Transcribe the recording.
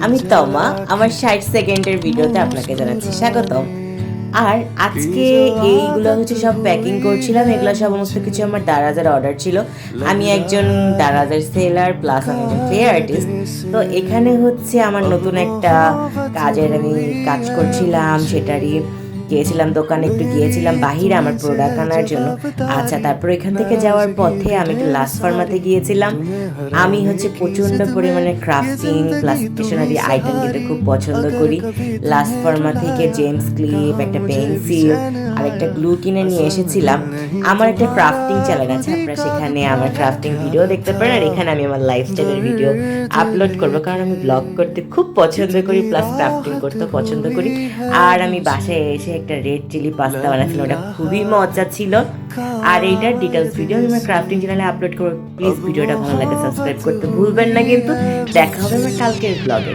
আমি তমা। আমার 60 সেকেন্ডের ভিডিওতে আপনাকে জানাচ্ছি স্বাগতম। আর আজকে এইগুলো হচ্ছে সব প্যাকিং করছিলাম। এগুলো সমস্ত কিছু আমার দারাজের অর্ডার ছিল। আমি একজন দারাজের সেলার প্লাস আমি একজন ক্লে আর্টিস্ট। তো এখানে হচ্ছে আমার নতুন একটা কাজের আমি কাজ করছিলাম, সেটারই গিয়েছিলাম দোকানে, একটু গিয়েছিলাম বাহিরে আমার প্রোডাক্ট আনার জন্য। আচ্ছা, তারপর এখান থেকে যাওয়ার পথে আমি একটু লাস্ট ফার্মাতে গিয়েছিলাম। আমি হচ্ছে প্রচণ্ড পরিমাণে ক্রাফটিং প্লাস স্টেশনারি আইটেম দিতে খুব পছন্দ করি। লাস্ট ফার্মা থেকে জেমস ক্লিপ, একটা পেন্সিল আর একটা গ্লু কিনে নিয়ে এসেছিলাম। আমার একটা ক্রাফটিং চ্যানেল আছে, আপনারা সেখানে আমার ক্রাফটিং ভিডিও দেখতে পারেন। আর এখানে আমি আমার লাইফস্টাইলের ভিডিও আপলোড করবো, কারণ আমি ব্লগ করতে খুব পছন্দ করি প্লাস ক্রাফটিং করতে পছন্দ করি। আর আমি বাসায় এসে একটা রেড চিলি পাস্তা বানাচ্ছিলাম, ওটা খুবই মজা ছিল। আর এইটার ডিটেলস ভিডিও আমি আমার ক্রাফটিং চ্যানেলে আপলোড করবো। প্লিজ ভিডিওটা ভালো লাগে সাবস্ক্রাইব করতে ভুলবেন না কিন্তু। দেখা হবে আমার কালকের ব্লগে।